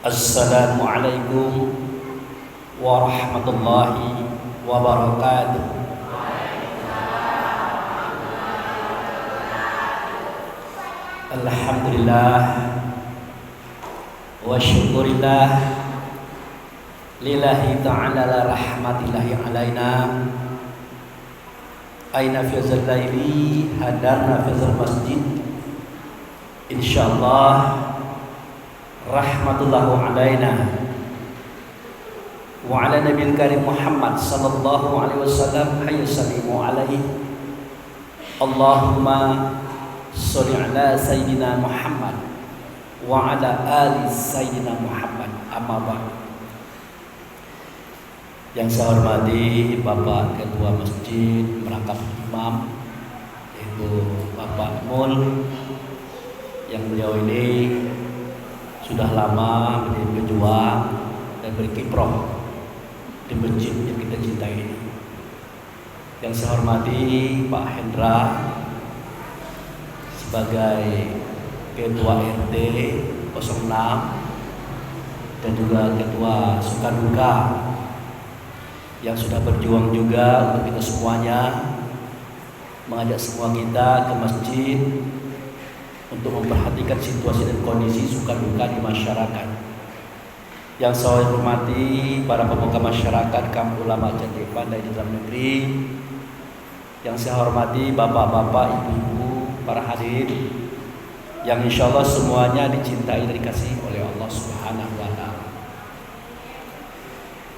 Assalamualaikum warahmatullahi wabarakatuh. Alhamdulillah wa syukurillah lillahi ta'ala la rahmatillahi alaina aina fi zallaili hadarna fi masjid insyaallah rahmatullahu alaina wa ala nabiyil karim Muhammad sallallahu alaihi wasallam hayya sallimu alaihi Allahumma sholli ala sayyidina Muhammad wa ala ali sayyidina Muhammad. Amma ba'd. Yang saya hormati Bapak Ketua Masjid Merangkap Imam, yaitu Bapak Mul, yang beliau ini sudah lama menjadi pejuang dan berkiprah di masjid yang kita cintai ini. Yang saya hormati Pak Hendra sebagai Ketua RT 06 dan juga Ketua Sukaduka yang sudah berjuang juga untuk kita semuanya, mengajak semua kita ke masjid untuk memperhatikan situasi dan kondisi suka duka di masyarakat. Yang saya hormati para pemuka masyarakat, kaum ulama jati pandai di dalam negeri. Yang saya hormati bapak-bapak, ibu-ibu, para hadirin yang insya Allah semuanya dicintai dan dikasihi oleh Allah Subhanahu wa Ta'ala.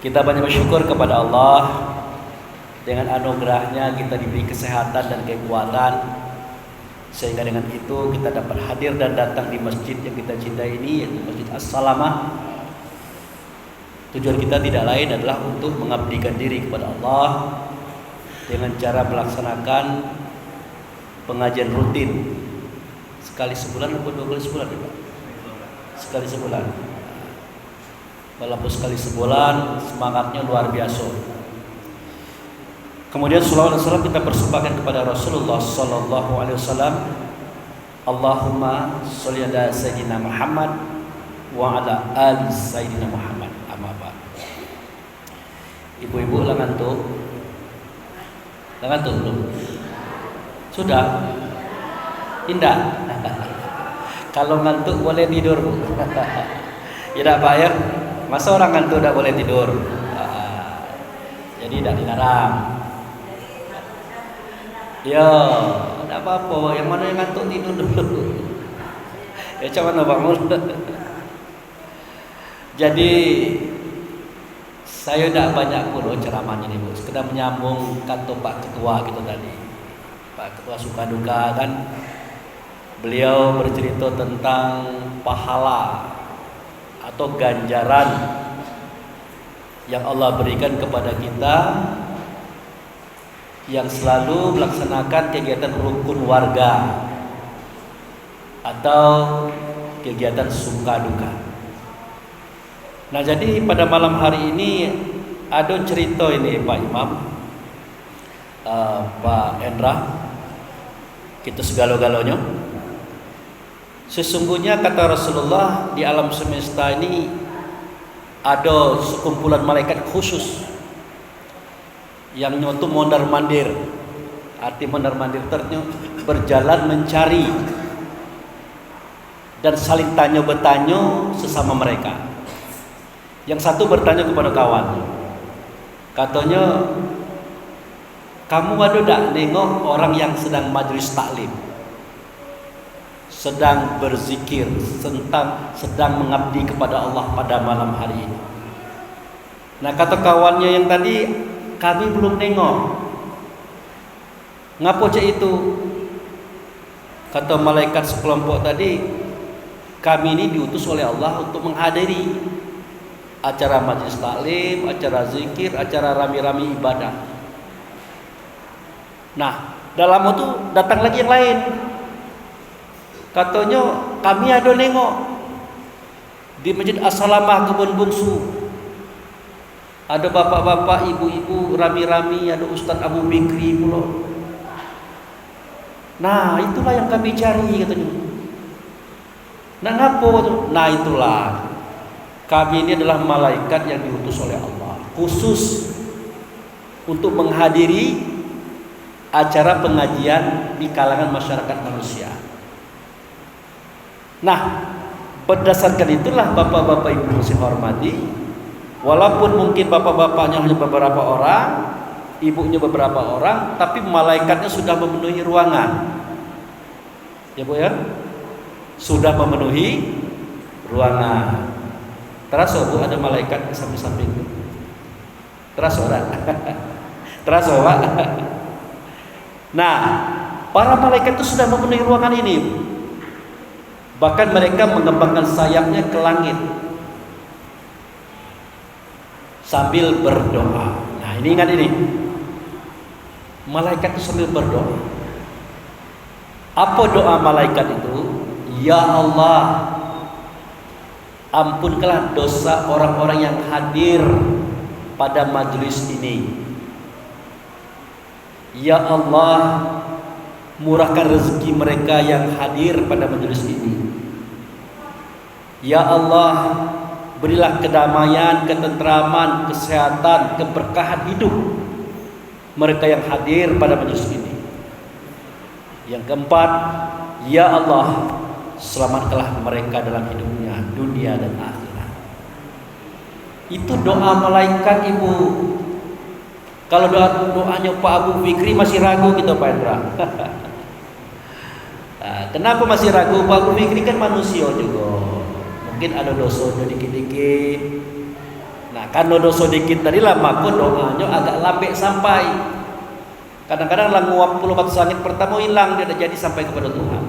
Kita banyak bersyukur kepada Allah, dengan anugerahnya kita diberi kesehatan dan kekuatan, sehingga dengan itu kita dapat hadir dan datang di masjid yang kita cintai ini, yaitu Masjid As-Salamah. Tujuan kita tidak lain adalah untuk mengabdikan diri kepada Allah dengan cara melaksanakan pengajian rutin sekali sebulan atau 2 kali sebulan, Pak? Sekali sebulan. Walaupun sekali sebulan, semangatnya luar biasa. Kemudian salawat dan salam kita persembahkan kepada Rasulullah sallallahu alaihi wasallam. Allahumma sholli ala sayyidina Muhammad wa ala ali sayyidina Muhammad. Amma ba'd. Ibu-ibu lah ngantuk? Lah ngantuk belum? Sudah? Indah. Kalau ngantuk boleh tidur, Bu. Ya tak Pak ya? Masa orang ngantuk tidak boleh tidur? Jadi tidak dilarang. Ya, tidak apa-apa. Yang mana yang ngantuk tidur dulu. Ya coba Pak Mul. Jadi saya tidak banyak pun ceramahnya ini, Bu. Sekedar menyambung kata Pak Ketua gitu tadi. Pak Ketua Sukaduka kan, beliau bercerita tentang pahala atau ganjaran yang Allah berikan kepada kita yang selalu melaksanakan kegiatan rukun warga atau kegiatan suka duka. Nah, jadi pada malam hari ini ada cerita ini Pak Imam, Pak Hendra, kita segala-galanya. Sesungguhnya kata Rasulullah, di alam semesta ini ada sekumpulan malaikat khusus yang nyotu mondar-mandir. Arti mondar-mandir ternyata berjalan mencari dan saling tanya-bertanya sesama mereka. Yang satu bertanya kepada kawan, katanya, kamu ada tak nengok orang yang sedang majlis taklim, sedang berzikir, sedang mengabdi kepada Allah pada malam hari ini? Nah, kata kawannya yang tadi, kami belum nengok. Ngapa cak itu? Kata malaikat sekelompok tadi, kami ini diutus oleh Allah untuk menghadiri acara majlis taklim, acara zikir, acara rami-rami ibadah. Nah, dalam itu datang lagi yang lain. Katanya, kami ada nengok di Masjid As-Salamah Kebun Bungsu. Ada bapak-bapak, ibu-ibu, rami-rami, ada Ustaz Abu Bikri pula. Nah, itulah yang kami cari, katanya. Nah, ngapa? Nah, itulah kami ini adalah malaikat yang diutus oleh Allah khusus untuk menghadiri acara pengajian di kalangan masyarakat manusia. Nah, berdasarkan itulah bapak-bapak ibu yang saya hormati, walaupun mungkin bapak-bapaknya hanya beberapa orang, ibunya beberapa orang, tapi malaikatnya sudah memenuhi ruangan. Ya Bu ya? Sudah memenuhi ruangan. Terasa Bu ada malaikat di samping-samping. Terasa enggak? Terasa Pak? Nah, para malaikat itu sudah memenuhi ruangan ini. Bahkan mereka mengembangkan sayapnya ke langit sambil berdoa. Nah, ini ingat ini. Malaikat itu sambil berdoa. Apa doa malaikat itu? Ya Allah, ampunkanlah dosa orang-orang yang hadir pada majelis ini. Ya Allah, murahkan rezeki mereka yang hadir pada majelis ini. Ya Allah, berilah kedamaian, ketentraman, kesehatan, keberkahan hidup mereka yang hadir pada majelis ini. Yang keempat, ya Allah, selamatkanlah mereka dalam hidupnya, dunia dan akhirat. Itu doa malaikat Ibu. Kalau doanya Pak Abu Fikri masih ragu gitu Pak Indra. Nah, kenapa masih ragu? Pak Abu Fikri kan manusia juga. Mungkin ada dosanya dikit-dikit. Nah, karena dosa dikit tadi lah, maka doanya agak lambat sampai. Kadang-kadang lah nguap puluh batu langit pertama hilang, dia jadi sampai kepada Tuhan.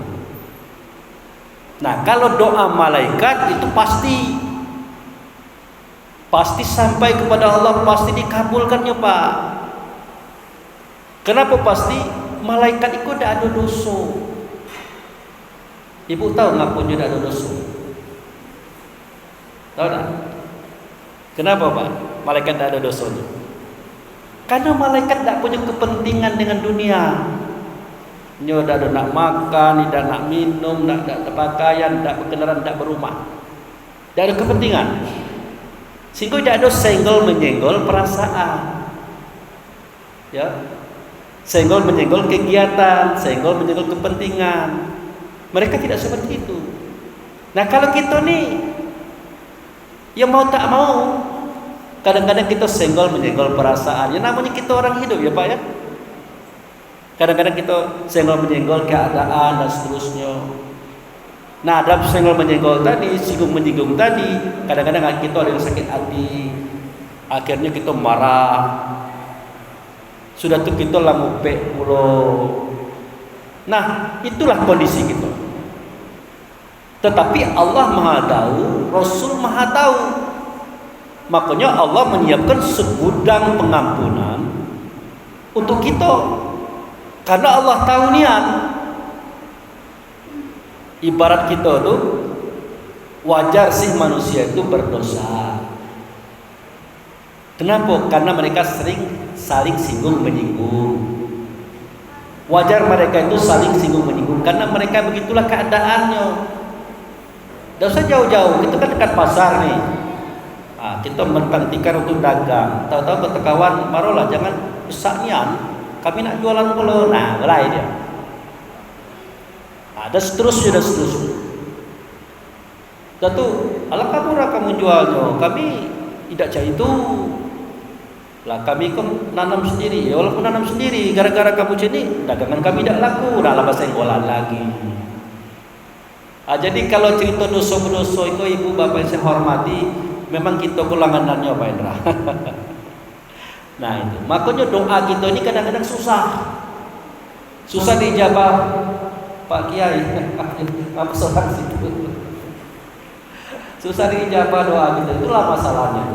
Nah, kalau doa malaikat itu pasti sampai kepada Allah, pasti dikabulkannya Pak. Kenapa pasti? Malaikat itu tidak ada dosa. Ibu tahu ngapa dia tidak ada dosa? Tahu tak? Kenapa Pak? Malaikat tidak ada dosanya? Karena malaikat tidak punya kepentingan dengan dunia. Dia tidak ada nak makan, tidak nak minum, tidak ada pakaian, tidak berkendaraan, tidak berumah. Tidak ada kepentingan. Sehingga tidak ada senggol menyenggol perasaan. Ya. Senggol menyenggol kegiatan, senggol menyenggol kepentingan. Mereka tidak seperti itu. Nah, kalau kita nih ya mau tak mau, kadang-kadang kita senggol menyenggol perasaan. Ya namanya kita orang hidup ya Pak ya. Kadang-kadang kita senggol menyenggol keadaan dan seterusnya. Nah, dalam senggol menyenggol tadi, singgung menyinggung tadi, kadang-kadang kita ada yang sakit hati. Akhirnya kita marah. Sudah tuh kita langupek mulu. Nah, itulah kondisi kita. Tetapi Allah Maha tahu, Rasul Maha tahu. Makanya Allah menyiapkan segudang pengampunan untuk kita. Karena Allah tahu niat. Ibarat kita tuh wajar sih manusia itu berdosa. Kenapa? Karena mereka sering saling singgung menyinggung. Wajar mereka itu saling singgung menyinggung karena mereka begitulah keadaannya. Tidak usah jauh-jauh, kita kan dekat pasar nih. Nah, kita mentang tikar untuk dagang. Tahu-tahu kata kawan, marolah jangan besarnian. Kami nak jualan pula. Nah, belai dia. Ada seterusnya. Tentu, ala kamu jualnya. Kami tidak cari itu. Lah kami kan nanam sendiri. Ya walaupun nanam sendiri, gara-gara kamu sini dagangan kami tidak laku. Dah lah senggolan lagi. Jadi kalau cerita dosa-dosa itu ibu bapak yang saya hormati, memang kita kelanganannya Pak Indra. Nah itu, makanya doa kita ini kadang-kadang susah dijawab Pak Kiai. Apa soal situ? Susah dijawab doa kita, itulah masalahnya.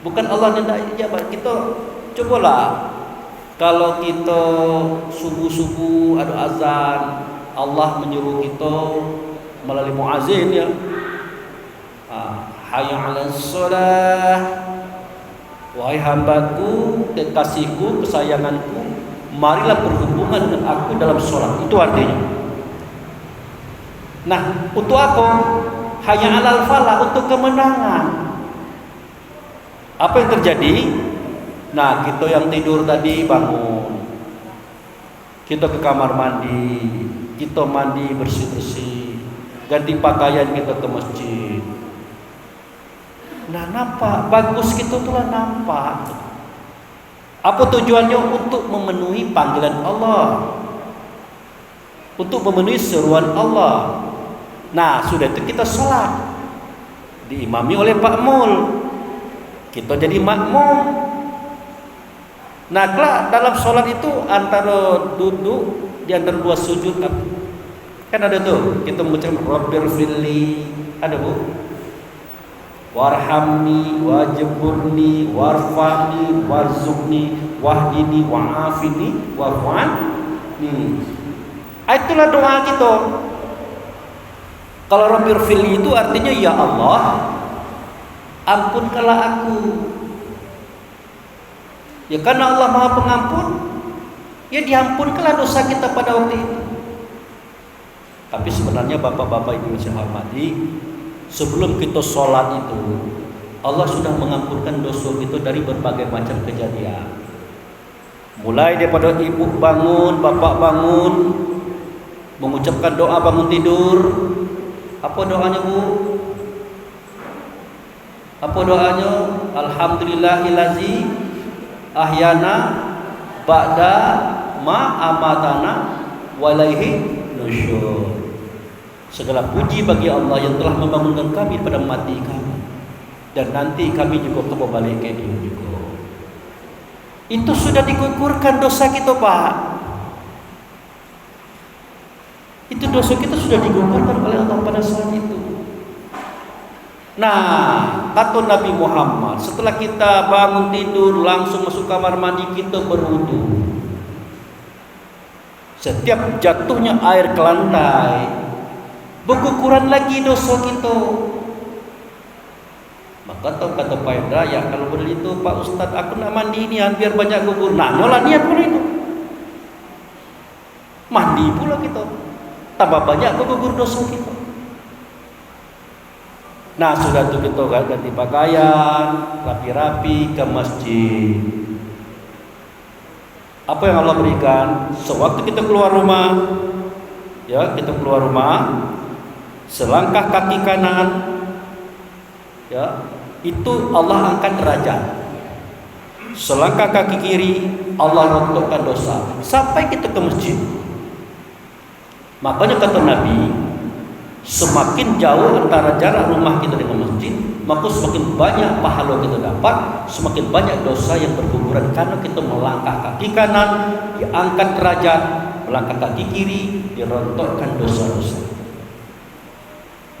Bukan Allah yang tidak dijawab, kita cobalah. Kalau kita subuh-subuh ada azan, Allah menyuruh kita melalui muazin ya. Hayya 'alas shalah. Wahai hambaku, kekasihku, kesayanganku, marilah berhubungan dengan aku dalam sholat. Itu artinya. Nah, untuk apa? hanya alal falah, untuk kemenangan. Apa yang terjadi? Nah, kita yang tidur tadi bangun, kita ke kamar mandi, kita mandi bersih-bersih, ganti pakaian, kita ke masjid. Nah, nampak bagus, kita tuh lah nampak. Apa tujuannya? Untuk memenuhi panggilan Allah, untuk memenuhi seruan Allah. Nah, sudah itu kita sholat, diimami oleh Pak Mul, kita jadi makmum. Nah, kelak dalam sholat itu antara duduk di antara dua sujud, kan ada tuh kita mengucapkan Rabbirfirli, ada bu, warhamni, wajburni, warfa'ni, warzuqni, wahdini, wa'afini, wa'fu'ani. Itulah doa kita. Kalau Rabbirfirli itu artinya, ya Allah, ampunkanlah aku. Ya, karena Allah Maha Pengampun, ya diampunkanlah dosa kita pada waktu itu. Tapi sebenarnya bapak-bapak ibu yang saya hormati, sebelum kita sholat itu, Allah sudah mengampunkan dosa kita dari berbagai macam kejadian. Mulai daripada ibu bangun, bapak bangun, mengucapkan doa bangun tidur. Apa doanya bu? Apa doanya? Alhamdulillahillazi ahyana ba'da ma amatana walaihi nusyur. Segala puji bagi Allah yang telah membangunkan kami pada mati kami, dan nanti kami juga kembali ke Dia juga. Itu sudah digugurkan dosa kita, Pak. Itu dosa kita sudah digugurkan oleh Allah pada saat itu. Nah, kata Nabi Muhammad, setelah kita bangun tidur langsung masuk kamar mandi, kita berwudu. Setiap jatuhnya air ke lantai, berguguran lagi dosa kita. Maka kata Pak Hendra, ya kalau begitu Pak Ustadz, aku nak mandi ini biar banyak gugur. Nah, nyolah niat pula itu. Mandi pula kita, tambah banyak gugur dosa kita. Nah, sudah itu kita ganti pakaian, rapi-rapi ke masjid. Apa yang Allah berikan? Sewaktu kita keluar rumah, ya kita keluar rumah, selangkah kaki kanan, ya itu Allah angkat derajat. Selangkah kaki kiri, Allah rontokkan dosa. Sampai kita ke masjid. Makanya kata Nabi, semakin jauh antara jarak rumah kita dengan masjid, maka semakin banyak pahala kita dapat, semakin banyak dosa yang berguguran karena kita melangkah kaki kanan, diangkat derajat, melangkah kaki kiri, dirontokkan dosa-dosa.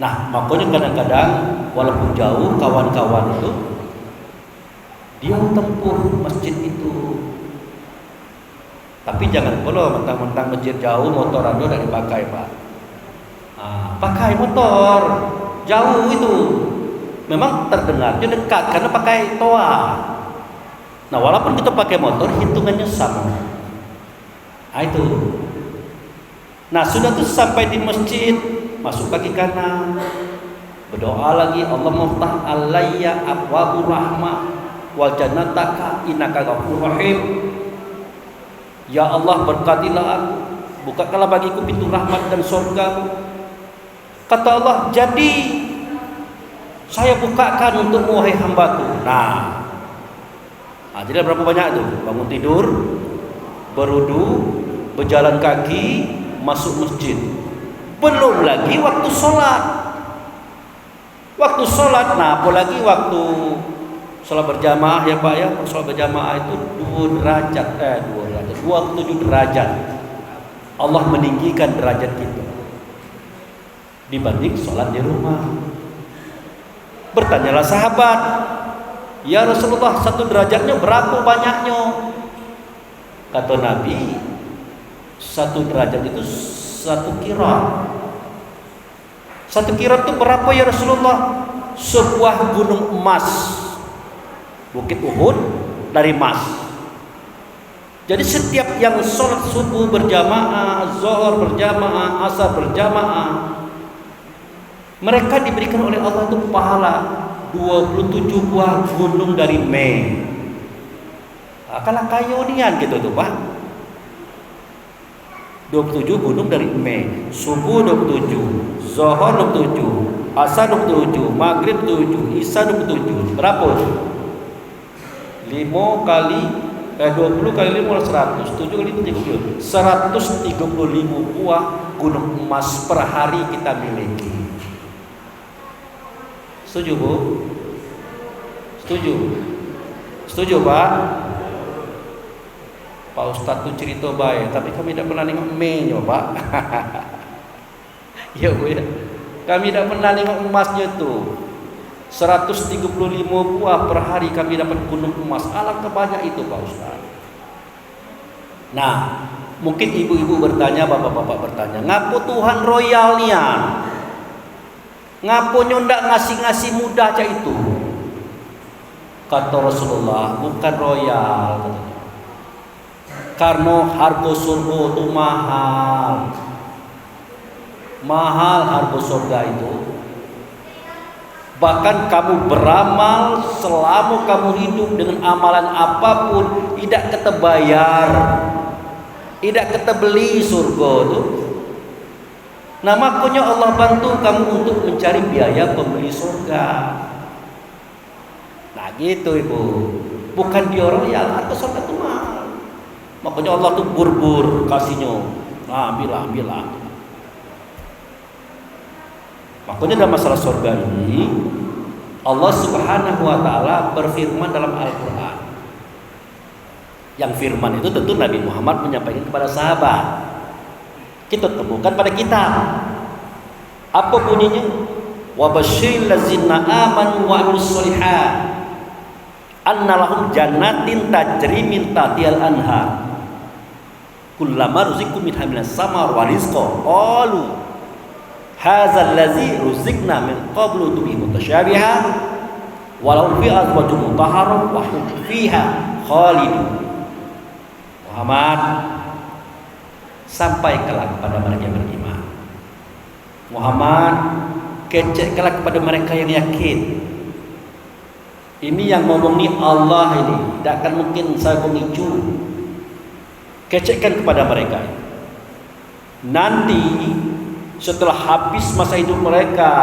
Nah, makanya kadang-kadang walaupun jauh kawan-kawan itu, dia tempur masjid itu. Tapi jangan pula mentang-mentang masjid jauh motoran itu tidak dipakai, Pak. Pakai motor jauh itu memang terdengarnya dekat karena pakai toa. Nah, walaupun kita pakai motor, hitungannya sama. Itu. Nah, sudah tuh sampai di masjid, masuk kaki kanan, berdoa lagi, Allah muftah alayya abwabur rahmah wal jannataka innaka ghafurur rahim. Ya Allah, berkatilah aku, bukakanlah bagiku pintu rahmat dan surga. Kata Allah, jadi saya bukakan untukmu wahai hambaku. Nah, jadi berapa banyak itu? Bangun tidur, berwudu, berjalan kaki, masuk masjid. Belum lagi waktu sholat. Waktu sholat, nah apalagi waktu sholat berjamaah ya Pak ya. Sholat berjamaah itu 27 derajat. Allah meninggikan derajat kita dibanding sholat di rumah. Bertanyalah sahabat, ya Rasulullah, satu derajatnya berapa banyaknya? Kata Nabi, satu derajat itu satu kirat. Satu kirat itu berapa ya Rasulullah? Sebuah gunung emas, Bukit Uhud dari emas. Jadi setiap yang sholat subuh berjamaah, zuhur berjamaah, asar berjamaah, Mereka diberikan oleh Allah itu pahala 27 buah gunung dari Me. Kalah kayonian gitu tuh Pak. 27 gunung dari Me. Subuh 27, Zuhur 27, Asar 27, Maghrib 27, Isya 27. Berapa? 5 kali 20 kali 5 100, 7 kali 30. 135 buah gunung emas per hari kita miliki. Setuju Bu? Setuju? Setuju Pak? Pak Ustadz tuh cerita baik, tapi kami tidak pernah nengok Me-nya Pak. Ya Bu ya. Kami tidak pernah nengok emasnya tuh. 135 buah per hari kami dapat gunung emas. Alangkah banyak itu Pak Ustadz. Nah, mungkin ibu-ibu bertanya, bapak-bapak bertanya, ngapo Tuhan royalnya? Ngapo ndak ngasih-ngasih mudah aja itu? Kata Rasulullah, bukan royal katanya. Karena harga surga itu mahal. Mahal harga surga itu. Bahkan kamu beramal selama kamu hidup dengan amalan apapun tidak ketebayar, tidak ketebeli surga itu. Nah makanya Allah bantu kamu untuk mencari biaya pembeli surga. Nah gitu ibu. Bukan dia royal, harga surga itu mahal. Makanya Allah tuh burbur kasihnya. Nah ambillah. Makanya dalam masalah surga ini Allah Subhanahu wa taala berfirman dalam Al-Qur'an. Yang firman itu tentu Nabi Muhammad menyampaikan kepada sahabat. Kita temukan pada kita. Apa bunyinya? Wa basyiril ladzina amanu wa amilus sholihat anna lahum jannatin tajri min tahtihal anhar kullama ruziqu minha minas samar wa rizqa qalu hadzal ladzi ruziqna min qablu tubi mutasyabiha walau fi azwajum mutahharah wa hum fiha khalidun. Muhammad, sampaikanlah kepada mereka yang beriman. Muhammad, keceklah kepada mereka yang yakin. Ini yang ngomong ni Allah ini, tidak akan mungkin saya memicu. Kecekkan kepada mereka. Nanti setelah habis masa hidup mereka,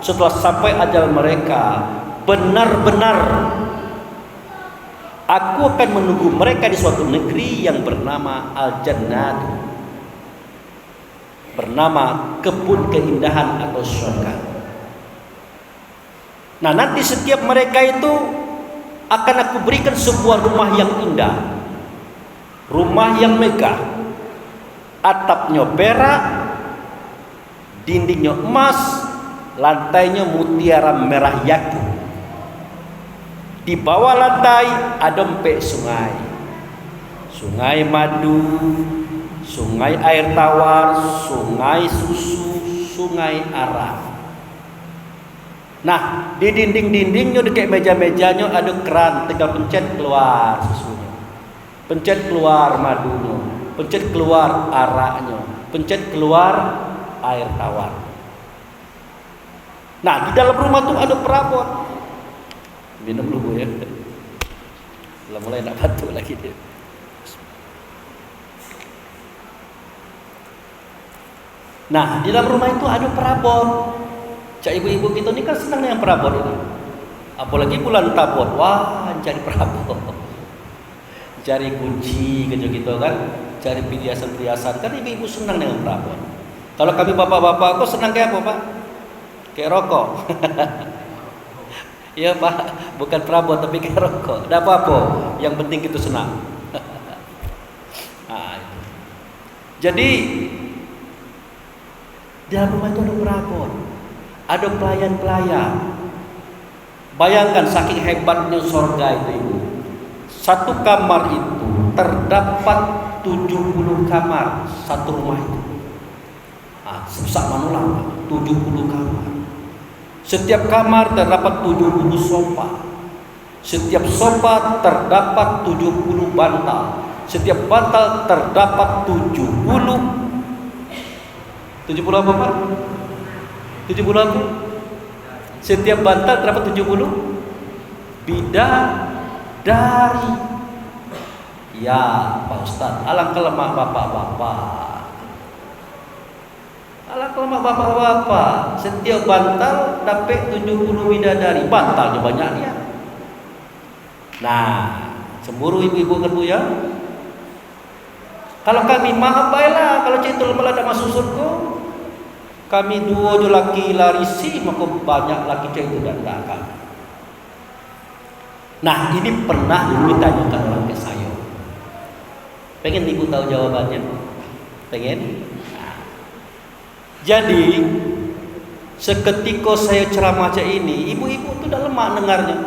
setelah sampai ajal mereka, benar-benar aku akan menunggu mereka di suatu negeri yang bernama Al-Jannah, bernama kebun keindahan atau surga. Nah nanti setiap mereka itu akan aku berikan sebuah rumah yang indah, rumah yang megah, atapnya perak, dindingnya emas, lantainya mutiara merah yakut. Di bawah lantai ada empek sungai, sungai madu, sungai air tawar, sungai susu, sungai arak. Nah di dinding-dindingnya dekat meja-mejanya ada keran, tinggal pencet keluar susunya, pencet keluar madunya, pencet keluar araknya, pencet keluar air tawar. Nah di dalam rumah tuh ada perabot. Minum dulu ya. Mulai nak batuk lagi dia. Nah di dalam rumah itu ada perabot. Cak ibu-ibu kita ni kan senang dengan perabot ini. Apalagi bulan Tabot, wah cari perabot, cari kunci gitu kan, cari perhiasan-perhiasan. Kan ibu-ibu senang dengan perabot. Kalau kami bapak-bapak, kok senang kayak apa Pak? Kayak rokok. Iya Pak, bukan perabot tapi kayak rokok. Tidak apa-apa, yang penting kita senang. Nah, itu. Jadi di dalam rumah itu ada perabot, ada pelayan-pelayan. Bayangkan saking hebatnya surga itu ibu. Satu kamar itu terdapat 70 kamar satu rumah itu. Susah manulah 70 kamar. Setiap kamar terdapat 70 sofa. Setiap sofa terdapat 70 bantal. Setiap bantal terdapat 70 apa Pak? 70 apa? Setiap bantal terdapat 70 bidadari. Ya Pak Ustadz, alangkah lemah bapak-bapak. Alangkah lemah bapak-bapak. Setiap bantal dapat 70 bidadari. Bantalnya banyaknya. Nah, cemburu ibu-ibu kan Bu ya? Kalau kami maaf baiklah, kalau itu lemah tak masuk surga. Kami dua jo laki larisi, maka banyak laki itu dan tak akan. Nah, ini pernah dulu ditanyakan orang ke saya. Pengen ibu tahu jawabannya? Pengen? Nah. Jadi seketika saya ceramah macam ini, ibu-ibu itu dah lemah dengarnya.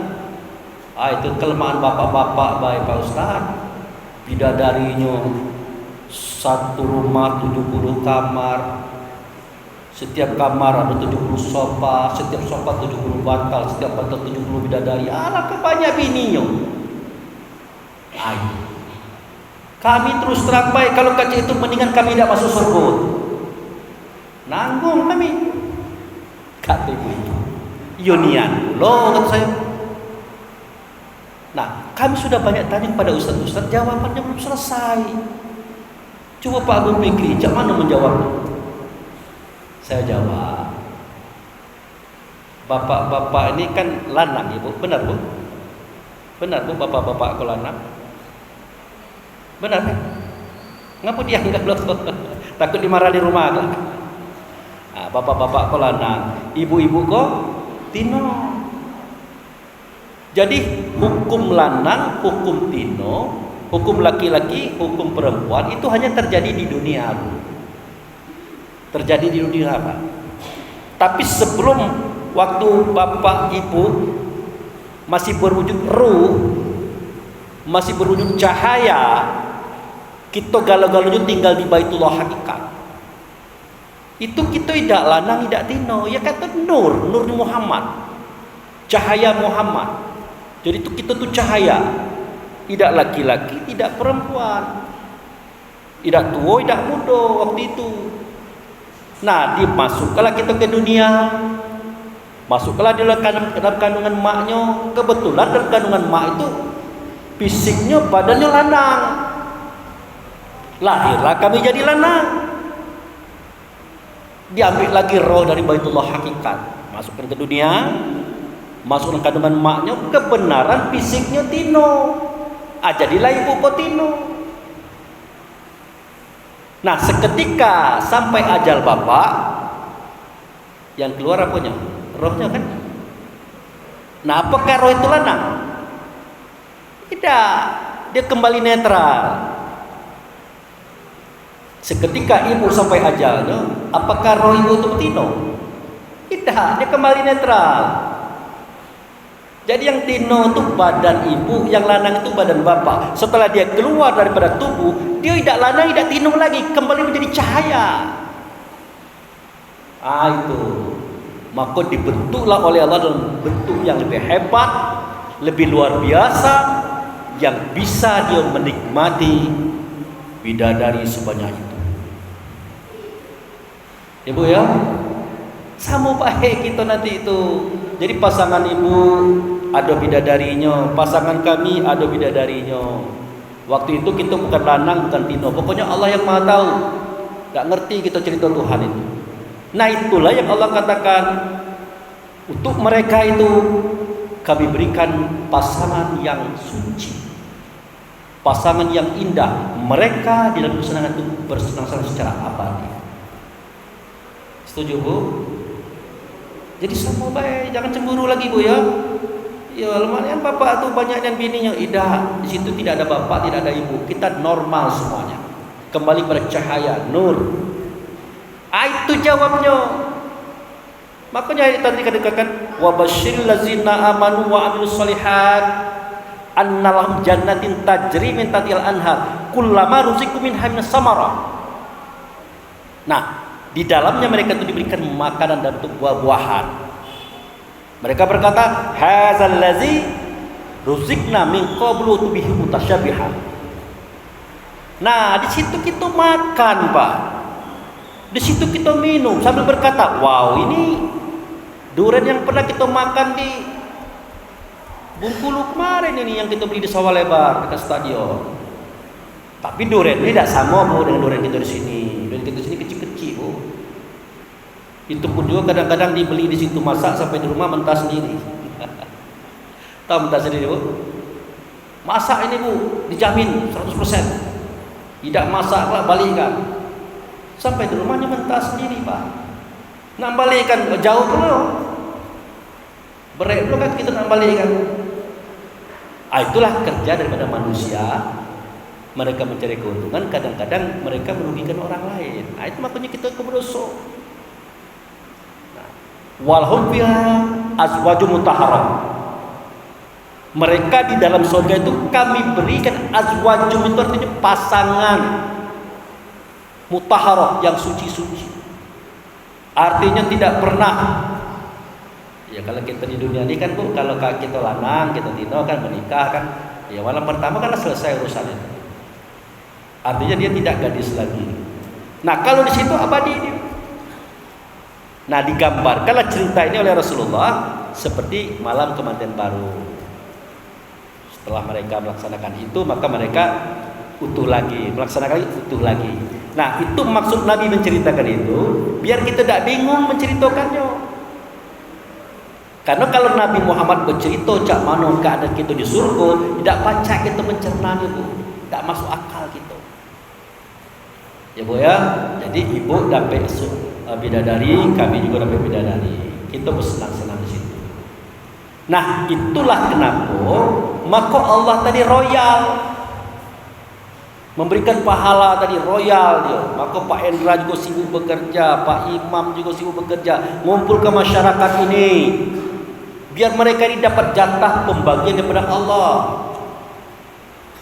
Itu kelemahan bapak-bapak baik Pak Ustaz. Bidadarinya satu rumah 70 kamar. Setiap kamar ada 70 sofa, setiap sofa 70 bantal, setiap bantal 70 bidadari. Alangkah banyak bininya. Kami terus terang baik, kalau kaca itu mendingan kami tidak masuk surga. Nanggung kami. Kata ibu itu. Yonian, loh kata saya. Nah, kami sudah banyak tanya kepada ustaz-ustaz, jawabannya belum selesai. Coba Pak Abu Fikri, macam mana menjawabnya? Saya jawab, bapak-bapak ini kan lanang ibu, benar Bu? Benar Bu, bapak-bapak aku lanang? Benar kan? Ngapa dia enggak loh? Takut dimarah di rumah kan? Nah, bapak-bapak aku lanang, ibu-ibu kok tino. Jadi hukum lanang, hukum tino, hukum laki-laki, hukum perempuan itu hanya terjadi di dunia Bu. Terjadi di dunia apa? Tapi sebelum waktu bapak ibu masih berwujud ruh, masih berwujud cahaya, kita galau-galaunya tinggal di Baitullah hakikat. Itu kita tidak lanang, tidak tino, ya kata nur Muhammad, cahaya Muhammad. Jadi itu kita tuh cahaya, tidak laki-laki, tidak perempuan, tidak tua, tidak muda waktu itu. Nah, dimasukkanlah kita ke dunia, masukkanlah dalam kandungan maknya. Kebetulan dalam kandungan mak itu fisiknya, badannya lanang. Lahirlah kami jadi lanang. Diambil lagi roh dari Baitullah hakikat, masukkan ke dunia, masukkan kandungan maknya, kebenaran fisiknya tino. Jadilah ibu potino. Nah, seketika sampai ajal bapak, yang keluar apanya? Rohnya kan? Nah, apakah roh itu lanang? Tidak, dia kembali netral. Seketika ibu sampai ajalnya, apakah roh ibu itu tino? Tidak, dia kembali netral. Jadi yang tino itu badan ibu, yang lanang itu badan bapak. Setelah dia keluar daripada tubuh, dia tidak lanang, tidak tino lagi, kembali menjadi cahaya. Itu. Maka dibentuklah oleh Allah dalam bentuk yang lebih hebat, lebih luar biasa, yang bisa dia menikmati bidadari sebanyak itu. Ibu ya, sama baik kita nanti itu. Jadi pasangan ibu ada bidadarinya, pasangan kami ada bidadarinya. Waktu itu kita bukan lanang, bukan tino. Pokoknya Allah yang maha tahu. Gak ngerti kita cerita Tuhan itu. Nah, itulah yang Allah katakan, untuk mereka itu kami berikan pasangan yang suci, pasangan yang indah. Mereka di dalam kesenangan itu bersenang-senang secara abadi. Setuju Bu? Jadi sama baik, jangan cemburu lagi Bu ya. Ya lumayan bapak tuh banyak dan bininya. Tidak, di situ tidak ada bapak, tidak ada ibu. Kita normal semuanya. Kembali pada cahaya, nur. Itu jawabnya. Makanya tadi dikatakan wa basyiril ladzina amanu wa amilus shalihat annalahum jannatin tajri min tahtiha al-anhar kullama ruziqu minha minas samara. Nah, di dalamnya mereka itu diberikan makanan dan bentuk buah-buahan. Mereka berkata, hadzal ladzi ruziqna min qablu bihi mutasyabihan. Nah, di situ kita makan, Pak. Di situ kita minum sambil berkata, wow, ini durian yang pernah kita makan di Bengkulu kemarin ini yang kita beli di Sawah Lebar dekat stadion. Tapi durian ini tidak sama Bu dengan durian kita di sini. Durian kita di sini kecil-kecil Bu. Itu pun juga kadang-kadang dibeli di situ, masak sampai di rumah mentah sendiri. Tahu mentah sendiri Bu? Masak ini Bu dijamin 100%. Tidak masak lah balikan. Sampai di rumahnya mentah sendiri Pak. Nak balikan jauh dulu. Berat dulu kan kita nak balikan. Itulah kerja daripada manusia. Mereka mencari keuntungan, kadang-kadang mereka merugikan orang lain. Itu makanya kita berdosa. Walhum fiha azwajum mutahharam. Mereka di dalam surga itu kami berikan azwajum, itu artinya pasangan mutahharah yang suci-suci. Artinya tidak pernah. Ya kalau kita di dunia ini kan Bu, kalau kita lanang, kita tino kan menikah kan, ya malam pertama kan selesai urusan itu. Artinya dia tidak gadis lagi. Nah kalau di situ abadi dia. Nah digambarkanlah cerita ini oleh Rasulullah seperti malam kematian baru. Setelah mereka melaksanakan itu, maka mereka utuh lagi, melaksanakan utuh lagi. Nah itu maksud Nabi menceritakan itu, biar kita tidak bingung menceritakannya. Karena kalau Nabi Muhammad bercerita cak mana keadaan kita di surga, tidak pacak kita mencernanya Bu, tidak masuk akal kita. Ya Bu ya, jadi ibu dapat bidadari, kami juga dapat bidadari. Kita bersenang-senang di situ. Nah itulah kenapa maka Allah tadi royal, memberikan pahala tadi royal dia. Maka Pak Endra juga sibuk bekerja, Pak Imam juga sibuk bekerja, ngumpul ke masyarakat ini, biar mereka ini dapat jatah pembagian daripada Allah.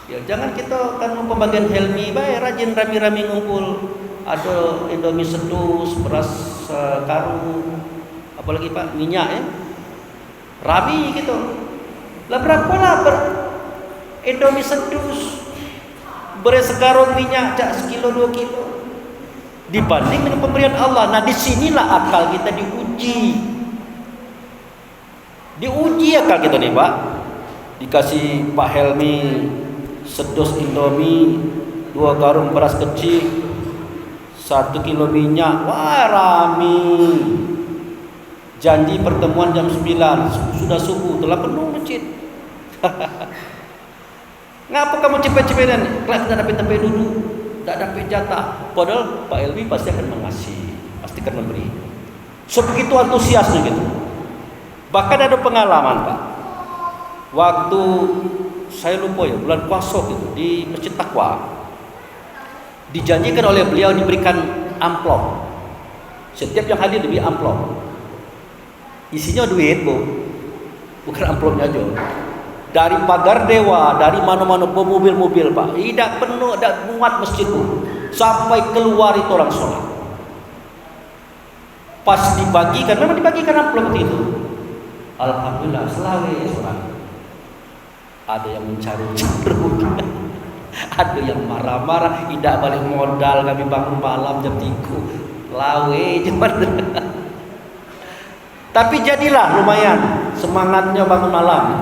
Ya jangan kita kan pembagian Helmi, baik rajin rami-rami ngumpul. Ada Indomie sedus, beras karung, apalagi Pak minyak ya, rami gitu. Lah berapa lah Indomie sedus, beras sekarung minyak cak sekilo 2 kilo dibanding dengan pemberian Allah. Nah disinilah akal kita diuji akal kita nih Pak. Dikasih Pak Helmi sedus Indomie, 2 karung beras kecil, 1 kilo minyak, wah rami. Janji pertemuan jam 9, sudah subuh, telah penuh masjid. Ngapa kamu cepet-cepetan? Kalau kita dapat tempat dulu, tidak dapat jatah. Padahal Pak Elmi pasti akan mengasihi, pasti akan memberi. Sebegitu antusiasnya gitu. Bahkan ada pengalaman Pak, waktu saya lupa ya bulan puasa gitu di Masjid Taqwa, dijanjikan oleh beliau diberikan amplop. Setiap yang hadir diberi amplop. Isinya duit Bu, bukan amplopnya aja. Dari pagar dewa, dari mana-mana mobil-mobil Pak, tidak penuh, tidak muat masjid Bu, sampai keluar itu orang sholat. Pas dibagikan, memang dibagikan amplop itu, alhamdulillah selawe sholat. Ada yang mencaru-caru, ada yang marah-marah, tidak balik modal, kami bangun malam jam 3, lawe cuman. Tapi jadilah lumayan semangatnya bangun malam.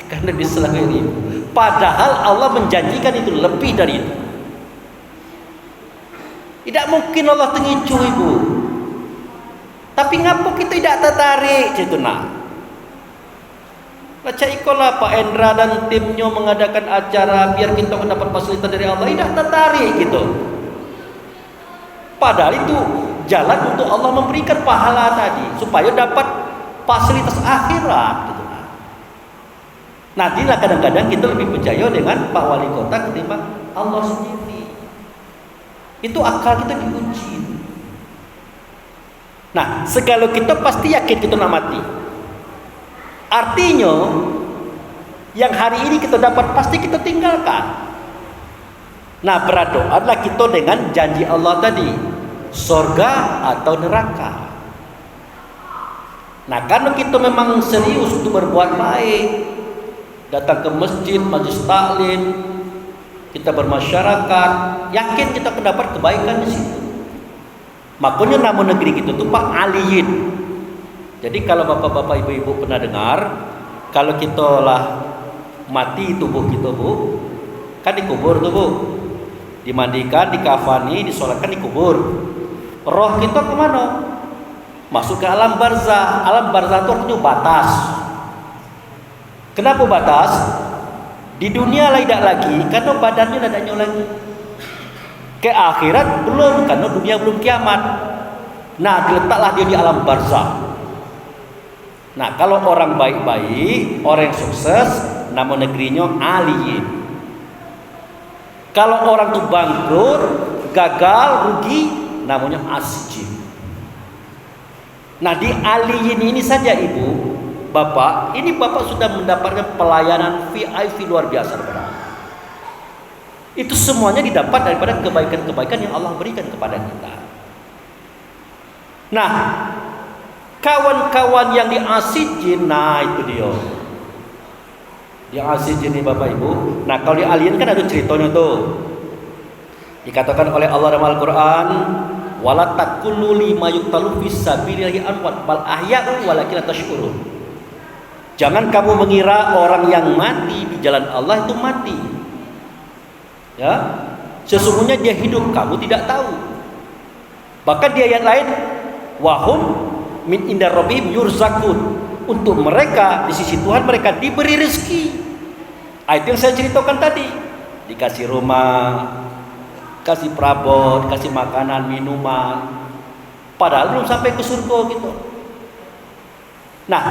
Karena diselawe ini. Padahal Allah menjanjikan itu lebih dari itu. Tidak mungkin Allah tengicu Ibu. Tapi ngapa kita tidak tertarik gitu nak? Baca ikolah Pak Endra dan timnya mengadakan acara biar kita mendapat fasilitas dari Allah, tidak tertarik gitu. Padahal itu jalan untuk Allah memberikan pahala tadi supaya dapat fasilitas akhirat gitu. Nah, inilah kadang-kadang kita lebih percaya dengan Pak Wali Kota ketimbang Allah sendiri. Itu akal kita diuji. Nah, segala kita pasti yakin kita nak mati. Artinya yang hari ini kita dapat pasti kita tinggalkan. Nah, berdoalah kita dengan janji Allah tadi, surga atau neraka. Nah, karena kita memang serius untuk berbuat baik, datang ke masjid, majelis taklim, kita bermasyarakat, yakin kita akan dapat kebaikan di situ. Makanya nama negeri kita tuh Pak Aliyin. Jadi kalau bapak-bapak ibu-ibu pernah dengar, kalau kita lah mati tubuh kita bu, kan dikubur tuh bu, dimandikan, dikafani, disolatkan, dikubur. Roh kita kemana? Masuk ke alam barzah. Alam barzah itu artinya batas. Kenapa batas? Di dunia lah tidak lagi, karena badannya tidak ada lagi. Ke akhirat belum, karena dunia belum kiamat. Nah, diletaklah dia di alam barzah. Nah, kalau orang baik-baik, orang yang sukses, nama negerinya aliyin. Kalau orang itu bangkrut, gagal, rugi, namanya asjin. Nah, di aliyin ini saja ibu, bapak, ini bapak sudah mendapatkan pelayanan VIP luar biasa. Itu semuanya didapat daripada kebaikan-kebaikan yang Allah berikan kepada kita. Nah, kawan-kawan yang di asijin, nah itu dia. Di asijin ini Bapak Ibu. Nah, kalau di alien kan ada ceritanya tuh. Dikatakan oleh Allah dalam Al-Qur'an, wala taqulu lima yuqtalu fis sabilillahi amwat bal ahya'u walakin la tashkurun. Jangan kamu mengira orang yang mati di jalan Allah itu mati. Ya, sesungguhnya dia hidup, kamu tidak tahu. Bahkan di ayat lain, wahum min indar rabbihim yurzakun. Untuk mereka di sisi Tuhan mereka diberi rezeki. Itu yang saya ceritakan tadi. Dikasih rumah, kasih perabot, kasih makanan, minuman. Padahal belum sampai ke surga gitu. Nah,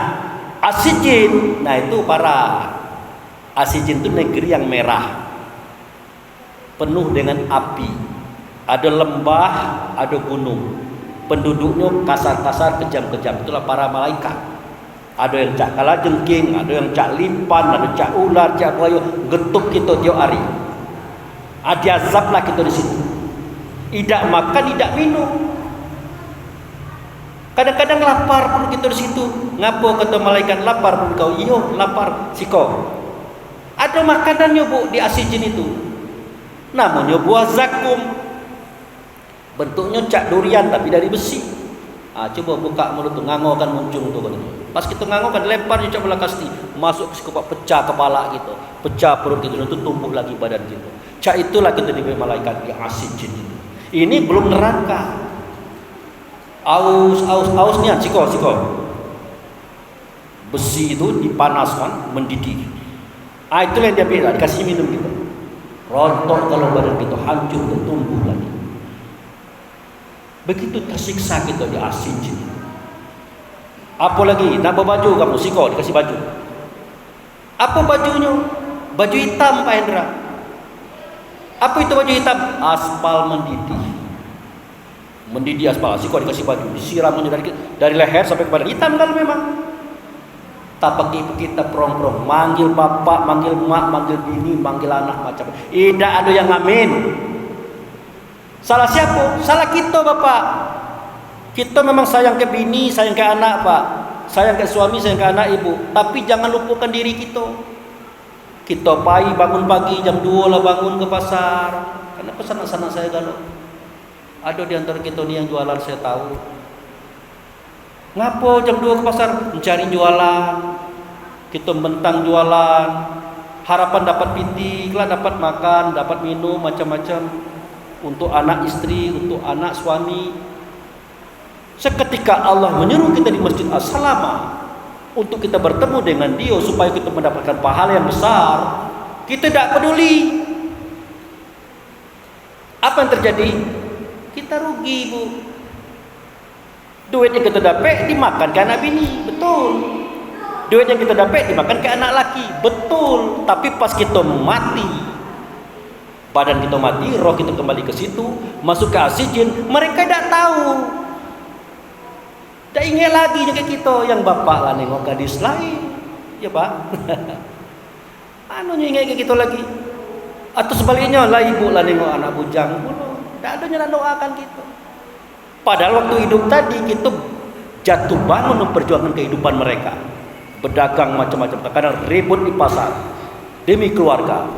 Asijin, nah itu para Asijin itu negeri yang merah, penuh dengan api, ada lembah, ada gunung, penduduknya kasar-kasar, kejam-kejam. Itulah para malaikat. Ada yang cak kalajengking, ada yang cak limpan, ada cak ular, cak buaya, getuk kita tiap hari. Ada azablah kita di situ. Tidak makan, tidak minum. Kadang-kadang lapar pun kita di situ. Ngapa kata malaikat lapar pun kau? Iyo, lapar siko. Ada makanannya bu di Asijin itu. Namanya buah zakum. Bentuknya cak durian tapi dari besi. Coba buka mulut tu, ngangau kan muncung tu. Pas kita ngangau kan lempar je cak bola kasti, masuk ke kepala, pecah kepala gitu, pecah perut gitu, itu tumbuh lagi badan gitu. Cak itulah kita diberi malaikat di Asijin itu. Ini belum neraka. Aus niat siko. Besi itu dipanaskan, mendidih. Itulah yang dia bela, dikasih minum gitu. Rontok kalau badan kita hancur, tumbuh lagi. Begitu tersiksa kita di Asijin. Apa lagi? Nak baju kamu siko, dikasih baju. Apa bajunya? Baju hitam Pak Hendra. Apa itu baju hitam? Aspal mendidih. Mendidih aspal, siko dikasih baju, disiramnya dari leher sampai ke badan, hitam kan memang. Tapak kita prong-prong, manggil bapak, manggil mak, manggil bini, manggil anak macam. Tidak ada yang amin. Salah siapa? Salah kita bapak. Kita memang sayang ke bini, sayang ke anak pak, sayang ke suami, sayang ke anak ibu. Tapi jangan lupakan diri kita. Kita bangun pagi jam 2 lah bangun ke pasar. Karena pesanan-pesanan saya galau. Ada di antara kita ni yang jualan saya tahu. Ngapo jam 2 ke pasar mencari jualan. Kita mentang jualan. Harapan dapat pitik lah, dapat makan, dapat minum macam-macam. Untuk anak istri, untuk anak suami. Seketika Allah menyuruh kita di Masjid As-Salamah untuk kita bertemu dengan Dia supaya kita mendapatkan pahala yang besar, kita tidak peduli. Apa yang terjadi? Kita rugi bu. Duit yang kita dapat dimakan ke anak bini, betul. Duit yang kita dapat dimakan ke anak laki, betul. Tapi pas kita mati, badan kita mati, roh kita kembali ke situ, masuk ke Asijin, mereka tidak tahu. Tak ingat lagi juga kita yang bapak lah nengok gadis lain, ya pak. Anu ingat kita lagi, atau sebaliknya lah ibu lah nengok anak bujang pula. Tak ada yang doakan kita. Padahal waktu hidup tadi kita jatuh bangun memperjuangkan kehidupan mereka, berdagang macam-macam, kadang ribut di pasar demi keluarga.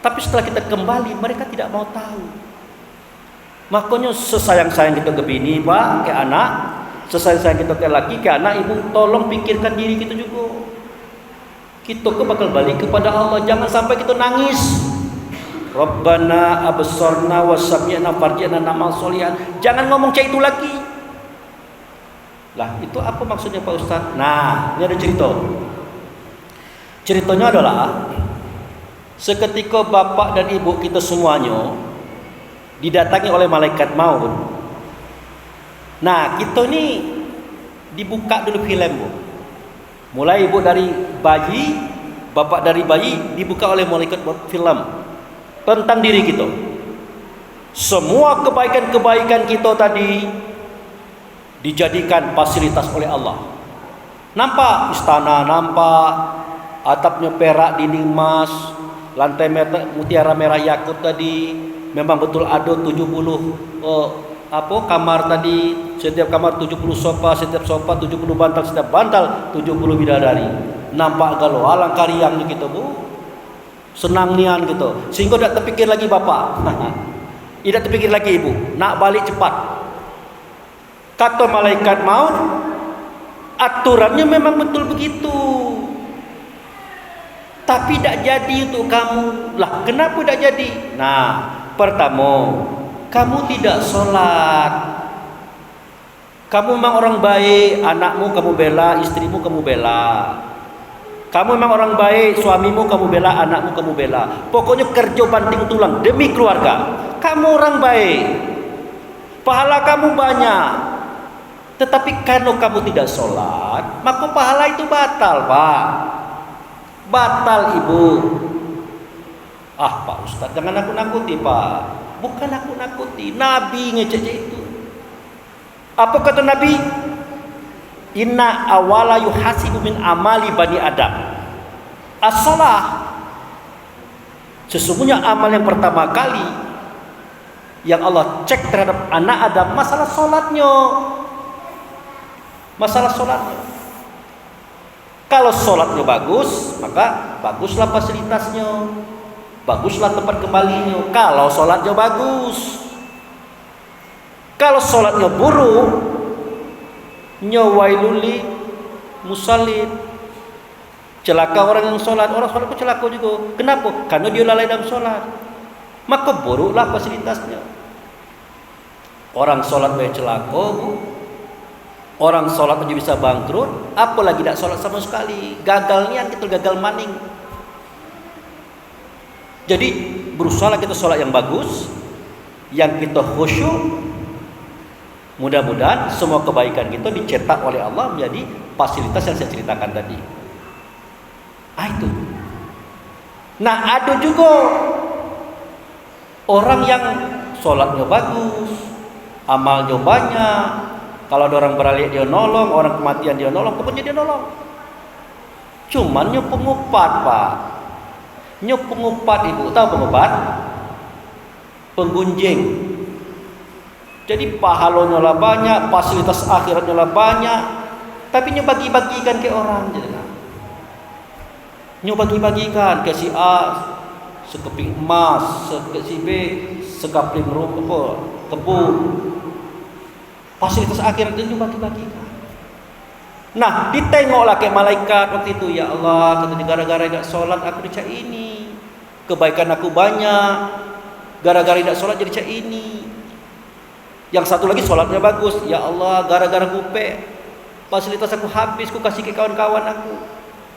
Tapi setelah kita kembali, mereka tidak mau tahu. Makanya sesayang-sayang kita ke bini, Pak, ke anak, sesayang-sayang kita ke laki, ke anak, ibu, tolong pikirkan diri kita juga. Kita bakal balik kepada Allah. Jangan sampai kita nangis. Rabbana absarna wa sami'na farji'na na'mal sholihan. Jangan ngomong kayak itu lagi. Lah, itu apa maksudnya Pak Ustaz? Nah, ini ada cerita. Ceritanya adalah seketika bapak dan ibu kita semuanya didatangi oleh malaikat maut. Nah, kita ini dibuka dulu film, Bu. Mulai ibu dari bayi, bapak dari bayi, dibuka oleh malaikat film tentang diri kita. Semua kebaikan-kebaikan kita tadi dijadikan fasilitas oleh Allah. Nampak istana, nampak atapnya perak, dinding emas, lantai mutiara merah yakut tadi. Memang betul ada 70 kamar tadi. Setiap kamar 70 sofa, setiap sofa 70 bantal, setiap bantal 70 bidadari. Nampak galau, alangkah riangnya kita, Bu. Senang nian gitu. Sehingga tidak terpikir lagi bapak. Tidak terpikir lagi ibu. Nak balik cepat. Kata malaikat maut, aturannya memang betul begitu. Tapi tidak jadi untuk kamu. Lah, kenapa tidak jadi? Nah, pertama, kamu tidak sholat. Kamu memang orang baik, anakmu kamu bela, istrimu kamu bela. Kamu memang orang baik, suamimu kamu bela, anakmu kamu bela. Pokoknya kerja banting tulang demi keluarga. Kamu orang baik, pahala kamu banyak. Tetapi karena kamu tidak sholat, maka pahala itu batal, Pak. Batal, Ibu. Ah, Pak Ustadz, jangan nakut-nakuti, Pak. Bukan nakut-nakuti, Nabi ngecek itu. Apa kata Nabi? Inna awala yuhasibu min amali bani Adam as-shalah. Sesungguhnya amal yang pertama kali yang Allah cek terhadap anak Adam masalah sholatnya. Masalah sholatnya. Kalau sholatnya bagus, maka baguslah fasilitasnya, baguslah tempat kembalinya. Kalau sholatnya bagus. Kalau sholatnya buruk, nyawailuli musallin, celaka orang yang sholat. Orang sholat itu celaka juga. Kenapa? Karena dia lalai dalam sholat. Maka buruklah fasilitasnya. Orang sholat banyak celaka, orang sholat aja bisa bangkrut, apalagi tidak sholat sama sekali. Gagalnya kita gagal maning. Jadi berusaha kita sholat yang bagus, yang kita khusyuk. Mudah-mudahan semua kebaikan kita dicetak oleh Allah menjadi fasilitas yang saya ceritakan tadi. Itu. Nah, ada juga orang yang sholatnya bagus, amalnya banyak. Kalau ada orang beralih dia nolong, orang kematian dia nolong, pokoknya dia nolong. Cuman pengupat, Pak. Pengupat, Ibu tahu pengupat? Penggunjing. Jadi pahalanya lah banyak, fasilitas akhiratnya lah banyak, tapi bagi-bagikan ke orang, bagi-bagikan ke si A sekeping emas, ke si B sekapling kebun. Fasilitas akhiratnya bagi-bagikan. Nah, ditengoklah ke malaikat waktu itu, ya Allah, kata dia, gara-gara tidak sholat aku dicak ini, kebaikan aku banyak, gara-gara tidak sholat jadi cak ini. Yang satu lagi sholatnya bagus, ya Allah, gara-gara kupe fasilitas aku habis, ku kasih ke kawan-kawan aku,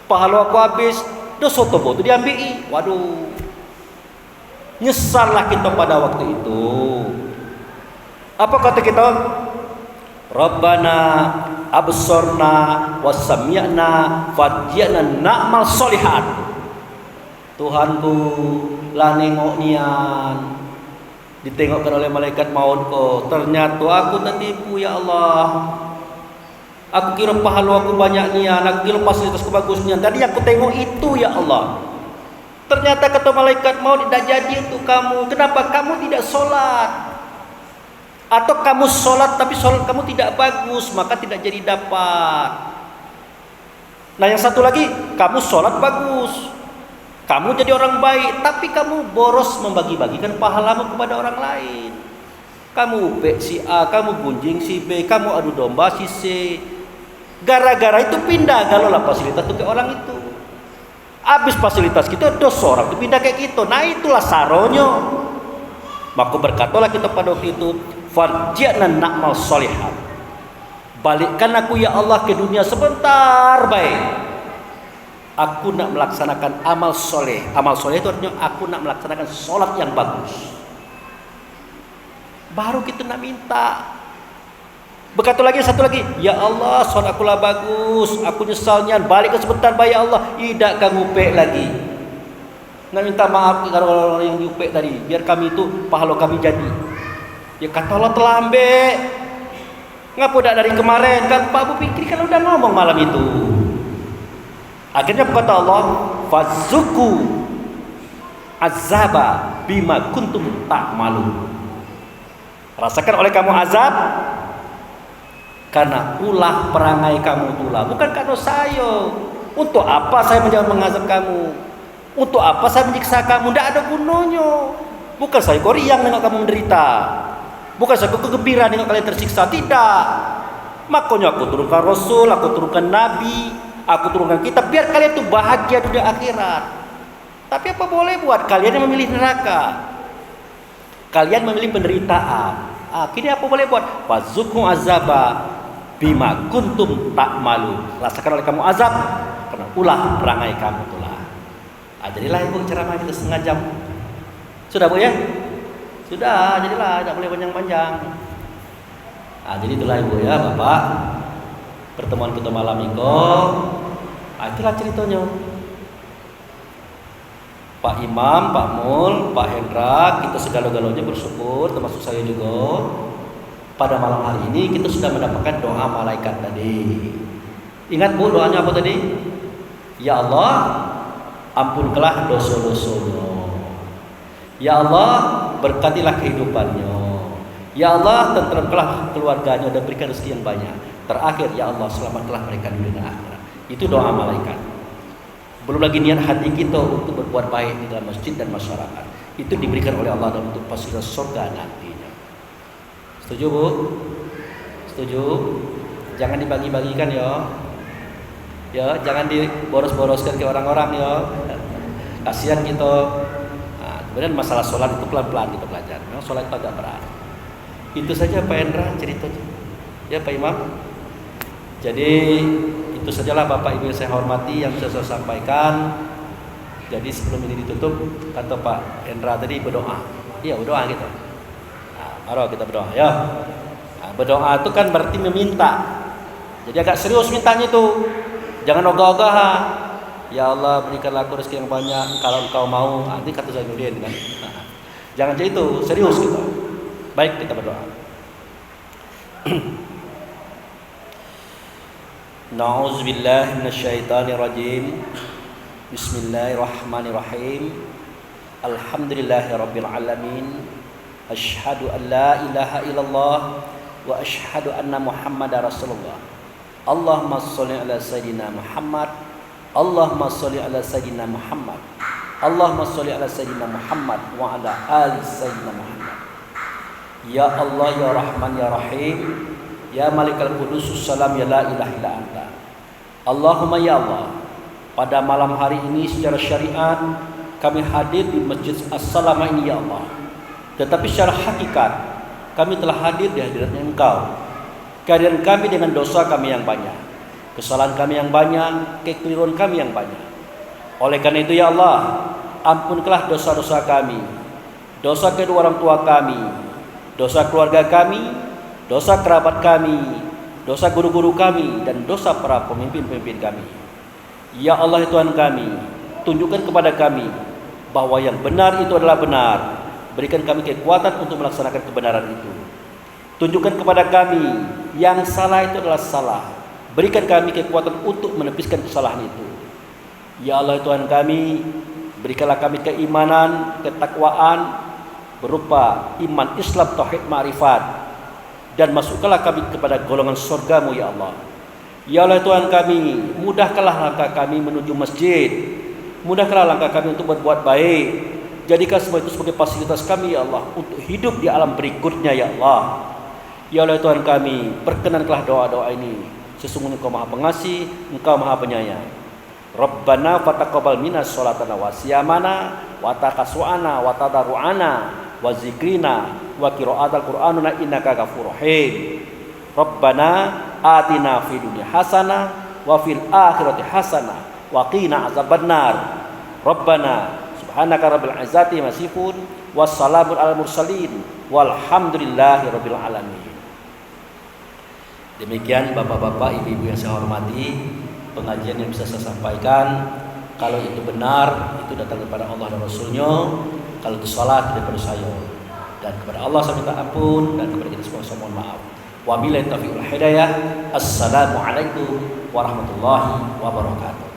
pahala aku habis, dosa tobo itu diambil. Waduh, nyesallah kita pada waktu itu. Apa kata kita? Rabbana absorna wasami'na farji'na na'mal sholihan. Tuhanku lah nengok nian, ditengokkan oleh malaikat maut kau. Ternyata aku tertipu, ya Allah. Aku kira pahala aku banyak nian, aku kira fasilitasku bagus nian. Tadi aku tengok itu, ya Allah. Ternyata kata malaikat maut tidak jadi untuk kamu. Kenapa? Kamu tidak sholat. Atau kamu sholat tapi sholat kamu tidak bagus, maka tidak jadi dapat. Nah, yang satu lagi, kamu sholat bagus, kamu jadi orang baik, tapi kamu boros membagi-bagikan pahalamu kepada orang lain. Kamu upek si A, kamu gunjing si B, kamu adu domba si C. Gara-gara itu pindah galolah fasilitas itu ke orang itu. Habis fasilitas kita dosa orang itu pindah kayak gitu. Nah itulah saronyo. Maka berkatalah kita pada waktu itu, farji'na na'mal sholihan. Balikkan aku ya Allah ke dunia sebentar baik. Aku nak melaksanakan amal soleh. Amal soleh itu artinya aku nak melaksanakan sholat yang bagus. Baru kita nak minta. Berkata lagi satu lagi, ya Allah sholat aku lah bagus, aku nyesalnya balik ke sebentar baik ya Allah. Tidak kamu upek lagi. Nak minta maaf kepada orang-orang yang diupek tadi, biar kami itu pahala kami jadi. Ya kata Allah telah ambil. Ngapa dah dari kemarin kan Pak Abu Fikri kan udah ngomong malam itu. Akhirnya berkata Allah, fazuku azaba bima kuntum ta'malu. Rasakan oleh kamu azab karena ulah perangai kamu itulah, bukan karena saya. Untuk apa saya menjauh mengazab kamu? Untuk apa saya menyiksa kamu? Tidak ada gunanya. Bukan saya koriang dengan kamu menderita. Bukan saya kegembira dengan kalian tersiksa. Tidak. Makanya aku turunkan Rasul, aku turunkan Nabi, aku turunkan kitab biar kalian itu bahagia dunia akhirat. Tapi apa boleh buat kalian yang memilih neraka? Kalian memilih penderitaan. Akhirnya apa boleh buat? Fazuku azaba bima kuntum ta'malu. Rasakan oleh kamu azab karena ulah perangai kamu itulah. Jadilah ibu ceramah kita setengah jam. Sudah Bu ya? Sudah, jadilah tidak boleh panjang-panjang. Jadi itulah ibu ya Bapak. Pertemuan kita malam itu. Itulah ceritanya. Pak Imam, Pak Mul, Pak Hendra, kita segala-galanya bersyukur, termasuk saya juga. Pada malam hari ini kita sudah mendapatkan doa malaikat tadi. Ingat Bu doanya apa tadi? Ya Allah, ampunkanlah dosa-dosanya. Ya Allah, berkatilah kehidupannya. Ya Allah, tenteramkanlah keluarganya dan berikan rezeki yang banyak. Terakhir, ya Allah, selamatkanlah mereka di dunia akhirat. Itu doa malaikat. Belum lagi niat hati kita untuk berbuat baik di dalam masjid dan masyarakat. Itu diberikan oleh Allah dalam bentuk fasilitas surga nantinya. Setuju Bu? Setuju? Jangan dibagi-bagikan ya. Ya, jangan diboros-boroskan ke orang-orang ya. Kasihan kita. Kemudian masalah sholat itu pelan-pelan kita belajar. Memang sholat itu agak berat. Itu saja Pak Hendra ceritanya. Ya Pak Imam. Jadi itu sajalah Bapak Ibu yang saya hormati yang bisa saya sampaikan. Jadi sebelum ini ditutup, kata Pak Hendra tadi berdoa. Iya berdoa gitu. Mari kita berdoa ya. Berdoa itu kan berarti meminta. Jadi agak serius mintanya itu. Jangan ogah-ogahan. Ya Allah berikanlah aku rezeki yang banyak kalau engkau mau. Nanti kata saya kemudian kan. Jangan jadi itu, serius kita. Baik kita berdoa. Na'udzubillahi minasyaitonirrajim. Bismillahirrahmanirrahim. Alhamdulillahirabbil alamin. Asyhadu an la ilaha illallah wa asyhadu anna Muhammadar Rasulullah. Allahumma shalli ala sayyidina Muhammad. Allahumma shalli ala sayyidina Muhammad. Allahumma shalli ala sayyidina Muhammad wa ala ali sayyidina Muhammad. Ya Allah ya Rahman ya Rahim. Ya Malikal Qudus salam ya la ilaha illa anta. Allahumma ya Allah, pada malam hari ini secara syariat kami hadir di Masjid As-Salamah ini ya Allah. Tetapi secara hakikat kami telah hadir di hadiratnya Engkau. Kehadiran kami dengan dosa kami yang banyak, kesalahan kami yang banyak, kekeliruan kami yang banyak. Oleh karena itu ya Allah, ampunkanlah dosa-dosa kami, dosa kedua orang tua kami, dosa keluarga kami, dosa kerabat kami, dosa guru-guru kami, dan dosa para pemimpin-pemimpin kami. Ya Allah Tuhan kami, tunjukkan kepada kami bahwa yang benar itu adalah benar. Berikan kami kekuatan untuk melaksanakan kebenaran itu. Tunjukkan kepada kami yang salah itu adalah salah. Berikan kami kekuatan untuk menepiskan kesalahan itu. Ya Allah Tuhan kami, berikanlah kami keimanan, ketakwaan berupa iman, Islam, tauhid, ma'rifat, dan masukkanlah kami kepada golongan surga-Mu ya Allah. Ya Allah Tuhan kami, mudahkanlah langkah kami menuju masjid. Mudahkanlah langkah kami untuk berbuat baik. Jadikan semua itu sebagai fasilitas kami ya Allah untuk hidup di alam berikutnya ya Allah. Ya Allah Tuhan kami, perkenankanlah doa-doa ini. Sesungguhnya Engkau Maha Pengasih, Engkau Maha Penyayang. Rabbana fataqabbal minna sholatana wa siyamana wa takasu'ana wa tadarru'ana wa zikrina wa qira'atal qur'anuna innaka ghafurur rahim. Rabbana atina fid dunya hasanah wa fil akhirati hasanah wa qina azabannar. Rabbana subhanaka rabbil izzati masifun wassalamun alal mursalin walhamdulillahi rabbil alamin. Demikian Bapak-bapak, Ibu-ibu yang saya hormati, pengajian yang bisa saya sampaikan. Kalau itu benar, itu datang kepada Allah dan Rasulnya. Kalau itu salah, daripada saya. Dan kepada Allah saya minta ampun, dan kepada kita semua saya mohon maaf. Wabillahi taufiq wal hidayah. Assalamualaikum warahmatullahi wabarakatuh.